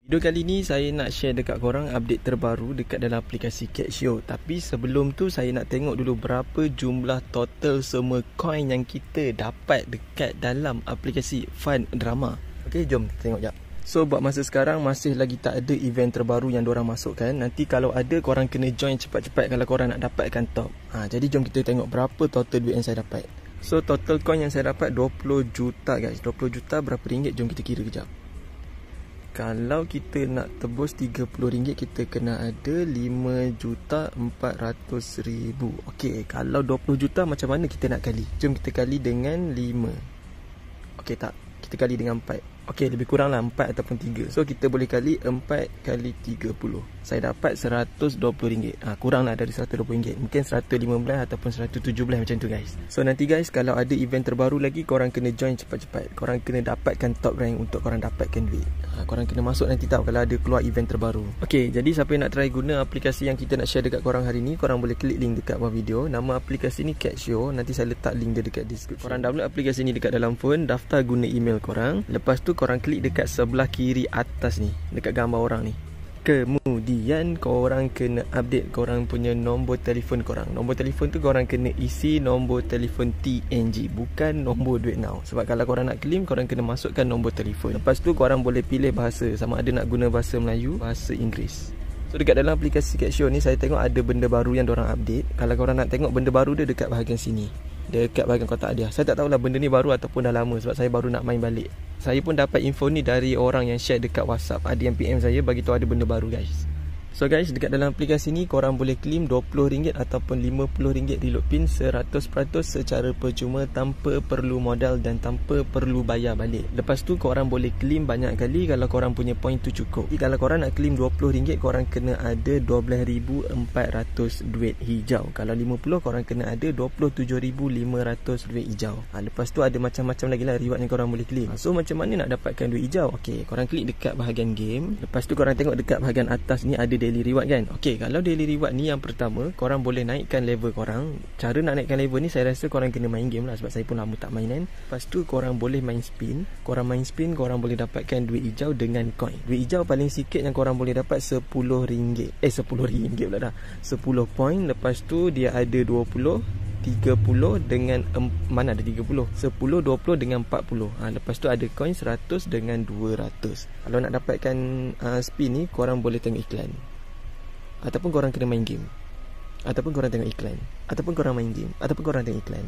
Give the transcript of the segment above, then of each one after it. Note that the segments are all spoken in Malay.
Video kali ni saya nak share dekat korang update terbaru dekat dalam aplikasi Catch.io. Tapi sebelum tu saya nak tengok dulu berapa jumlah total semua coin yang kita dapat dekat dalam aplikasi Fun Drama. Okey, jom tengok jap. So buat masa sekarang masih lagi tak ada event terbaru yang diorang masukkan. Nanti kalau ada korang kena join cepat-cepat kalau korang nak dapatkan top. Jadi jom kita tengok berapa total duit yang saya dapat. So total coin yang saya dapat 20 juta guys. 20 juta berapa ringgit? Jom kita kira kejap. Kalau kita nak tebus RM30, kita kena ada 5,400,000. Okey, kalau 20 juta macam mana kita nak kali? Jom kita kali dengan 5. Okey tak? Kita kali dengan 4. Okey, lebih kurang lah 4 ataupun 3. So kita boleh kali 4 kali 30. Saya dapat RM120. Kurang lah dari RM120. Mungkin 115 ataupun 117 macam tu guys. So nanti guys, kalau ada event terbaru lagi, korang kena join cepat-cepat. Korang kena dapatkan top rank untuk korang dapatkan duit. Korang kena masuk nanti tahu kalau ada keluar event terbaru. Okey, jadi siapa yang nak try guna aplikasi yang kita nak share dekat korang hari ni, korang boleh klik link dekat bawah video. Nama aplikasi ni Catch.io. Nanti saya letak link dia dekat description. Korang download aplikasi ni dekat dalam phone, daftar guna email korang. Lepas tu korang klik dekat sebelah kiri atas ni, dekat gambar orang ni. Kemudian korang kena update korang punya nombor telefon korang. Nombor telefon tu korang kena isi nombor telefon TNG, bukan nombor duit now. Sebab kalau korang nak claim, korang kena masukkan nombor telefon. Lepas tu korang boleh pilih bahasa, sama ada nak guna bahasa Melayu, bahasa Inggeris. So dekat dalam aplikasi Catch.io ni, saya tengok ada benda baru yang diorang update. Kalau korang nak tengok benda baru dia dekat bahagian sini, dekat bahagian kotak dia. Saya tak tahulah benda ni baru ataupun dah lama, sebab saya baru nak main balik. Saya pun dapat info ni dari orang yang share dekat WhatsApp. Ada yang PM saya bagi tahu ada benda baru guys. So guys, dekat dalam aplikasi ni korang boleh claim RM20 ataupun RM50 reload pin 100% secara percuma tanpa perlu modal dan tanpa perlu bayar balik. Lepas tu korang boleh claim banyak kali kalau korang punya point tu cukup. Jadi kalau korang nak claim RM20, korang kena ada 12,400 duit hijau. Kalau 50, korang kena ada 27,500 duit hijau. Lepas tu ada macam-macam lagi lah reward yang korang boleh claim. So macam mana nak dapatkan duit hijau? Okey, korang klik dekat bahagian game. Lepas tu korang tengok dekat bahagian atas ni ada daily reward kan. Okey, kalau daily reward ni yang pertama, korang boleh naikkan level korang. Cara nak naikkan level ni saya rasa korang kena main game lah, sebab saya pun lama tak main kan. Lepas tu korang boleh main spin. Korang main spin, korang boleh dapatkan duit hijau dengan coin. Duit hijau paling sikit yang korang boleh dapat RM10. RM10 pula dah. 10 point. Lepas tu dia ada 20, 30 dengan mana ada 30, 10, 20 dengan 40. Lepas tu ada coin 100 dengan 200. Kalau nak dapatkan spin ni, korang boleh tengok iklan, ataupun korang kena main game, ataupun korang tengok iklan, ataupun korang main game, ataupun korang tengok iklan.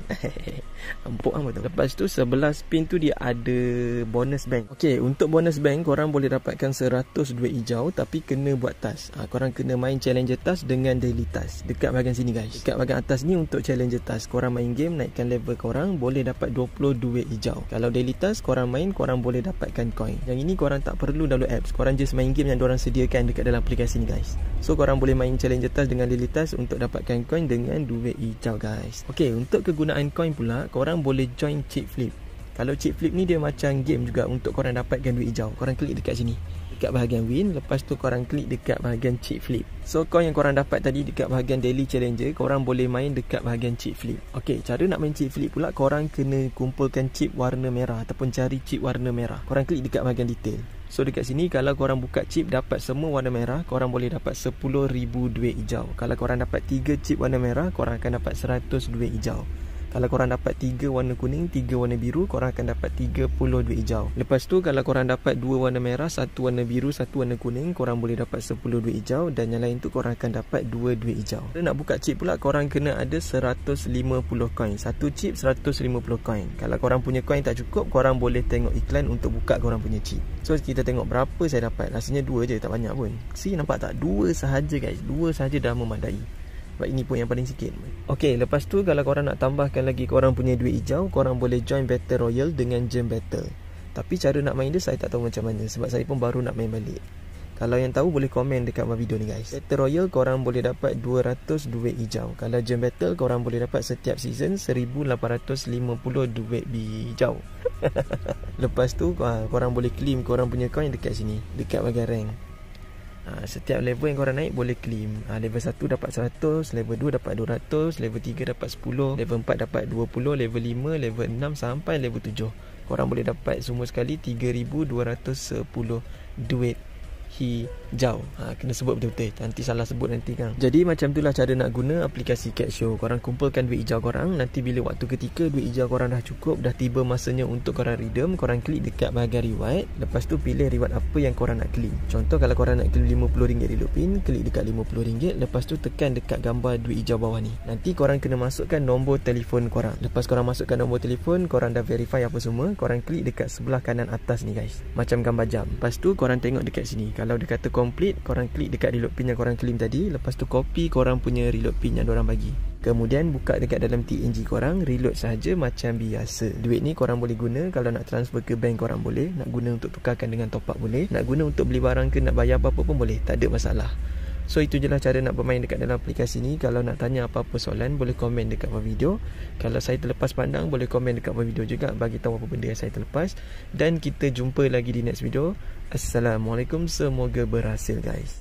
Empuk apa tu. Lepas tu sebelah spin tu dia ada bonus bank. Okey, untuk bonus bank korang boleh dapatkan 100 duit hijau, tapi kena buat task. Korang kena main challenger task dengan daily task. Dekat bahagian sini guys, dekat bahagian atas ni untuk challenger task. Korang main game, naikkan level korang, boleh dapat 20 duit hijau. Kalau daily task korang main, korang boleh dapatkan coin. Yang ini korang tak perlu download apps, korang just main game yang diorang sediakan dekat dalam aplikasi ni guys. So korang boleh main challenger task dengan daily task untuk dapatkan coin dengan duit hijau guys. Okey, untuk kegunaan coin pula, korang boleh join chip flip. Kalau chip flip ni dia macam game juga untuk korang dapatkan duit hijau. Korang klik dekat sini, dekat bahagian win. Lepas tu korang klik dekat bahagian chip flip. So coin yang korang dapat tadi dekat bahagian daily challenger, korang boleh main dekat bahagian chip flip. Okey, cara nak main chip flip pula, korang kena kumpulkan chip warna merah ataupun cari chip warna merah. Korang klik dekat bahagian detail. So dekat sini kalau korang buka chip dapat semua warna merah, korang boleh dapat 10,000 duit hijau. Kalau korang dapat 3 chip warna merah, korang akan dapat 100 duit hijau. Kalau korang dapat 3 warna kuning, 3 warna biru, korang akan dapat 30 duit hijau. Lepas tu kalau korang dapat 2 warna merah, 1 warna biru, 1 warna kuning, korang boleh dapat 10 duit hijau. Dan yang lain tu korang akan dapat 2 duit hijau. Kalau nak buka chip pula, korang kena ada 150 coin. Satu chip 150 coin. Kalau korang punya coin tak cukup, korang boleh tengok iklan untuk buka korang punya chip. So kita tengok berapa saya dapat. Rasanya 2 je, tak banyak pun. See, nampak tak? 2 sahaja guys. 2 sahaja dah memadai. Sebab ini pun yang paling sikit. Okey, lepas tu kalau korang nak tambahkan lagi korang punya duit hijau, korang boleh join Battle Royale dengan Gem Battle. Tapi cara nak main dia saya tak tahu macam mana, sebab saya pun baru nak main balik. Kalau yang tahu boleh komen dekat bawah video ni guys. Battle Royale korang boleh dapat 200 duit hijau. Kalau Gem Battle korang boleh dapat setiap season 1,850 duit hijau. Lepas tu korang boleh claim korang punya coin dekat sini, dekat bahagian rank. Setiap level yang korang naik boleh claim. Level 1 dapat 100, level 2 dapat 200, level 3 dapat 10, level 4 dapat 20, level 5, level 6 sampai level 7. Korang boleh dapat semua sekali 3,210 duit hijau. Kena sebut betul-betul, nanti salah sebut nanti kan. Jadi macam itulah cara nak guna aplikasi Catch.io. Korang kumpulkan duit hijau korang. Nanti bila waktu ketika duit hijau korang dah cukup, dah tiba masanya untuk korang redeem, korang klik dekat bahagian reward. Lepas tu pilih reward apa yang korang nak claim. Contoh kalau korang nak claim RM50 reload pin, klik dekat RM50. Lepas tu tekan dekat gambar duit hijau bawah ni. Nanti korang kena masukkan nombor telefon korang. Lepas korang masukkan nombor telefon, korang dah verify apa semua, korang klik dekat sebelah kanan atas ni guys, macam gambar jam. Lepas tu korang tengok dekat sini, kalau dia kata complete, korang klik dekat reload pin yang korang claim tadi. Lepas tu copy korang punya reload pin yang diorang bagi. Kemudian buka dekat dalam TNG korang, reload sahaja macam biasa. Duit ni korang boleh guna kalau nak transfer ke bank korang boleh, nak guna untuk tukarkan dengan top up boleh, nak guna untuk beli barang ke nak bayar apa-apa pun boleh, tak ada masalah. So itu je lah cara nak bermain dekat dalam aplikasi ni. Kalau nak tanya apa-apa soalan, boleh komen dekat bawah video. Kalau saya terlepas pandang, boleh komen dekat bawah video juga, bagi tahu apa benda yang saya terlepas. Dan kita jumpa lagi di next video. Assalamualaikum, semoga berhasil guys.